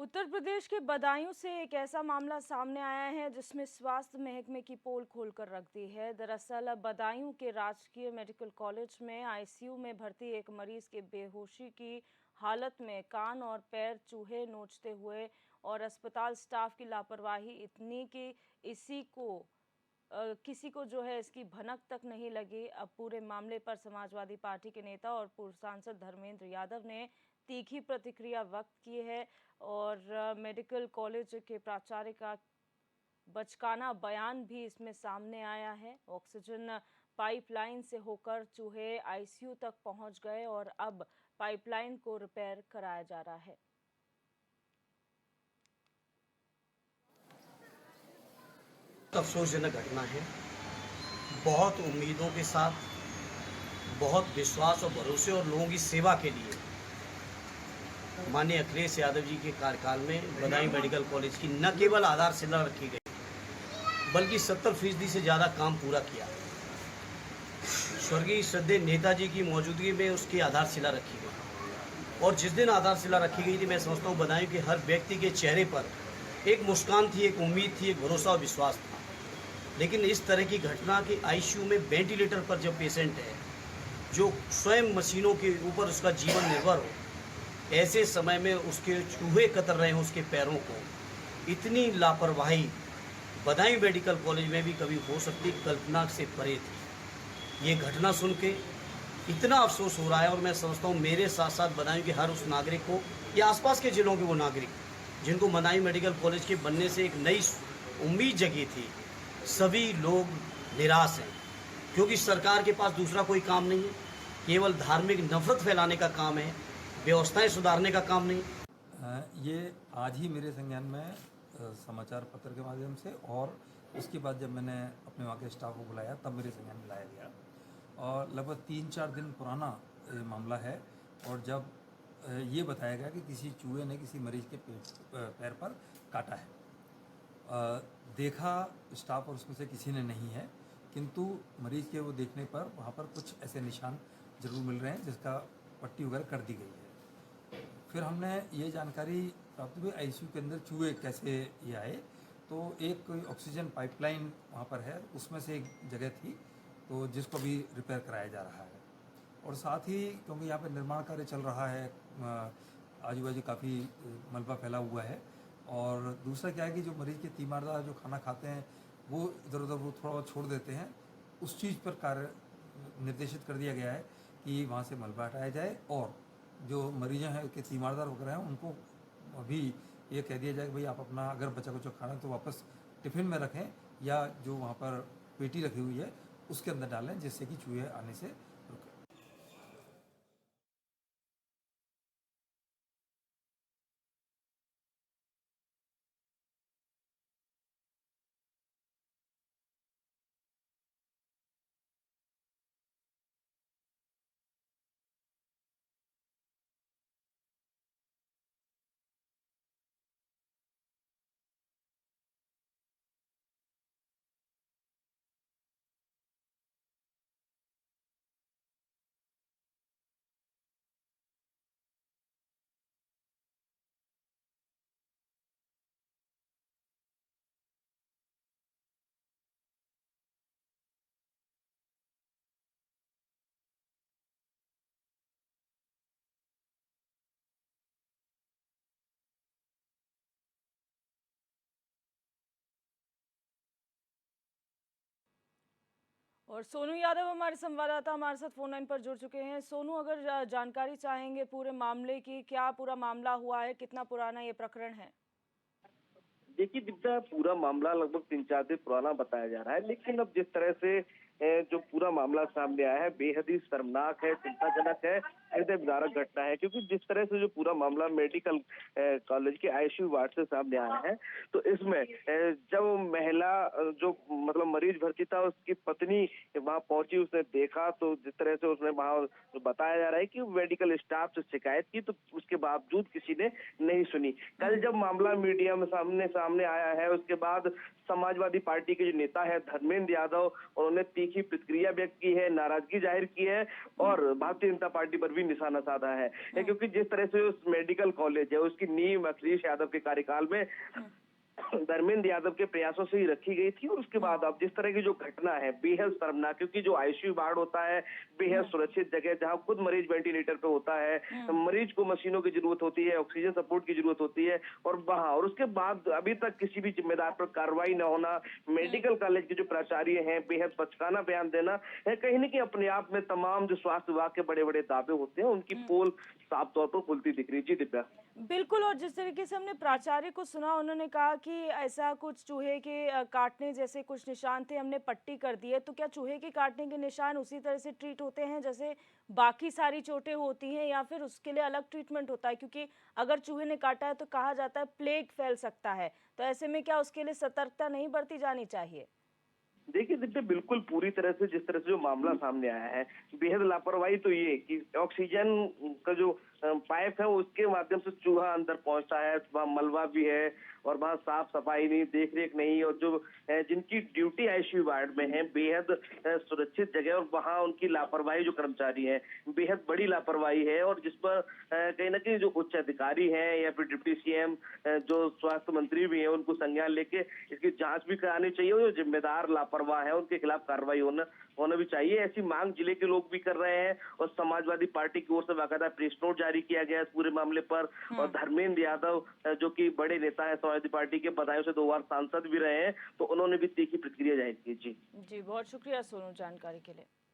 उत्तर प्रदेश के बदायूं से एक ऐसा मामला सामने आया है जिसमें स्वास्थ्य महकमे की पोल खोलकर रख दी है। दरअसल बदायूं के राजकीय मेडिकल कॉलेज में आईसीयू में भर्ती एक मरीज के बेहोशी की हालत में कान और पैर चूहे नोचते हुए और अस्पताल स्टाफ की लापरवाही इतनी कि किसी को जो है इसकी भनक तक नहीं लगी। अब पूरे मामले पर समाजवादी पार्टी के नेता और पूर्व सांसद धर्मेंद्र यादव ने तीखी प्रतिक्रिया व्यक्त की है और मेडिकल कॉलेज के प्राचार्य का बचकाना बयान भी इसमें सामने आया है। ऑक्सीजन पाइपलाइन से होकर चूहे आईसीयू तक पहुंच गए और अब पाइपलाइन को रिपेयर कराया जा रहा है। अफसोसजनक घटना है। बहुत उम्मीदों के साथ, बहुत विश्वास और भरोसे और लोगों की सेवा के लिए माननीय अखिलेश यादव जी के कार्यकाल में बदायूं मेडिकल कॉलेज की न केवल आधारशिला रखी गई, बल्कि 70% से ज़्यादा काम पूरा किया। स्वर्गीय श्रद्धेय नेताजी की मौजूदगी में उसकी आधारशिला रखी गई और जिस दिन आधारशिला रखी गई थी, मैं समझता हूँ बदायूं के हर व्यक्ति के चेहरे पर एक मुस्कान थी, एक उम्मीद थी, एक भरोसा और विश्वास था। लेकिन इस तरह की घटना कि आईसीयू में वेंटिलेटर पर जब पेशेंट है, जो स्वयं मशीनों के ऊपर उसका जीवन निर्भर हो, ऐसे समय में उसके चूहे कतर रहे हों उसके पैरों को, इतनी लापरवाही बदायूं मेडिकल कॉलेज में भी कभी हो सकती, कल्पना से परे थी। ये घटना सुन के इतना अफसोस हो रहा है और मैं समझता हूँ मेरे साथ साथ बदायूं के हर उस नागरिक को या आसपास के जिलों के वो नागरिक जिनको बदायूं मेडिकल कॉलेज के बनने से एक नई उम्मीद जगी थी, सभी लोग निराश हैं। क्योंकि सरकार के पास दूसरा कोई काम नहीं है, केवल धार्मिक नफरत फैलाने का काम है, व्यवस्थाएं सुधारने का काम नहीं। ये आज ही मेरे संज्ञान में समाचार पत्र के माध्यम से और उसके बाद जब मैंने अपने वहाँ के स्टाफ को बुलाया तब मेरे संज्ञान में लाया गया और लगभग 3-4 दिन पुराना मामला है। और जब ये बताया गया कि किसी चूहे ने किसी मरीज के पैर पर काटा है। देखा स्टाफ और उसमें से किसी ने नहीं है, किंतु मरीज के वो देखने पर वहाँ पर कुछ ऐसे निशान जरूर मिल रहे हैं जिसका पट्टी वगैरह कर दी गई है। फिर हमने ये जानकारी प्राप्त हुई आईसीयू के अंदर चूहे कैसे ये आए, तो एक कोई ऑक्सीजन पाइपलाइन वहाँ पर है, उसमें से एक जगह थी तो जिसको भी रिपेयर कराया जा रहा है। और साथ ही क्योंकि यहाँ पर निर्माण कार्य चल रहा है, आजू बाजू काफ़ी मलबा फैला हुआ है। और दूसरा क्या है कि जो मरीज़ के तीमारदार जो खाना खाते हैं वो इधर उधर वो थोड़ा बहुत छोड़ देते हैं, उस चीज़ पर कार्य निर्देशित कर दिया गया है कि वहाँ से मलबा हटाया जाए और जो मरीज़ हैं के तीमारदार वगैरह हैं उनको अभी ये कह दिया जाए कि भाई आप अपना अगर बचा कुछ खाना तो वापस टिफ़िन में रखें या जो वहाँ पर पेटी रखी हुई है उसके अंदर डालें, जिससे कि चूहे आने से रुकें। और सोनू यादव हमारे संवाददाता हमारे साथ फोन लाइन पर जुड़ चुके हैं। सोनू, अगर जानकारी चाहेंगे पूरे मामले की, क्या पूरा मामला हुआ है, कितना पुराना ये प्रकरण है? देखिए दीपिका, पूरा मामला लगभग 3-4 दिन पुराना बताया जा रहा है, लेकिन अब जिस तरह से जो पूरा मामला सामने आया है बेहद ही शर्मनाक है, चिंताजनक है, हृदय विदारक घटना है। क्योंकि जिस तरह से जो पूरा मामला मेडिकल कॉलेज के आईसीयू वार्ड से सामने आया है, तो इसमें जब महिला जो मतलब मरीज भर्ती था उसकी पत्नी वहां पहुंची, उसने देखा तो जिस तरह से उसने वहां बताया जा रहा है कि मेडिकल स्टाफ से शिकायत की तो उसके बावजूद किसी ने नहीं सुनी। कल जब मामला मीडिया में सामने आया है, उसके बाद समाजवादी पार्टी के जो नेता है धर्मेंद्र यादव, उन्होंने तीखी प्रतिक्रिया व्यक्त की है, नाराजगी जाहिर की है और भारतीय जनता पार्टी पर भी भी निशाना साधा है क्योंकि जिस तरह से उस मेडिकल कॉलेज है उसकी नींव अखिलेश यादव के कार्यकाल में धर्मेंद्र यादव के प्रयासों से ही रखी गई थी, और उसके बाद अब जिस तरह की जो घटना है बेहद शर्मनाक, क्योंकि जो आईसीयू वार्ड होता है बेहद सुरक्षित जगह जहां खुद मरीज वेंटिलेटर पे होता है, मरीज को मशीनों की जरूरत होती है, ऑक्सीजन सपोर्ट की जरूरत होती है, और उसके बाद अभी तक किसी भी जिम्मेदार पर कार्रवाई न होना, मेडिकल कॉलेज के जो प्राचार्य हैं बेहद बचकाना बयान देना है, कहीं न कहीं अपने आप में तमाम जो स्वास्थ्य विभाग के बड़े बड़े दावे होते हैं उनकी पोल साफ तौर पर खुलती दिख रही है। जी दिव्या। बिल्कुल, और जिस तरीके से हमने प्राचार्य को सुना, उन्होंने कहा कि ऐसा कुछ चूहे के काटने जैसे कुछ निशान थे, हमने पट्टी कर दी है। तो क्या चूहे के काटने के निशान उसी तरह से ट्रीट होते हैं जैसे बाकी सारी चोटें होती हैं, या फिर उसके लिए अलग ट्रीटमेंट होता है? क्योंकि अगर चूहे ने काटा है तो कहा जाता है प्लेग फैल सकता है, तो ऐसे में क्या उसके लिए सतर्कता नहीं बरती जानी चाहिए? देखिए दिव्या, बिल्कुल पूरी तरह से जिस तरह से जो मामला सामने आया है बेहद लापरवाही तो ये कि ऑक्सीजन का जो पाइप है उसके माध्यम से चूहा अंदर पहुंचता है, वहाँ मलबा भी है और वहाँ साफ सफाई नहीं, देख रेख नहीं, और जो जिनकी ड्यूटी आईसीयू वार्ड में है बेहद सुरक्षित जगह, और वहाँ उनकी लापरवाही जो कर्मचारी है बेहद बड़ी लापरवाही है, और जिस पर कहीं ना कहीं जो उच्च अधिकारी हैं या फिर डिप्टी सीएम जो स्वास्थ्य मंत्री भी हैं उनको संज्ञान लेके इसकी जांच भी करानी चाहिए, और जो जिम्मेदार लापरवाह है उनके खिलाफ कार्रवाई होना भी चाहिए। ऐसी मांग जिले के लोग भी कर रहे हैं, और समाजवादी पार्टी की ओर से बाकायदा प्रेस नोट जारी किया गया इस पूरे मामले पर, और धर्मेंद्र यादव जो कि बड़े नेता है समाजवादी पार्टी के, बदायूं से 2 बार सांसद भी रहे हैं, तो उन्होंने भी तीखी प्रतिक्रिया जाहिर की। जी जी, बहुत शुक्रिया सोनू जानकारी के लिए।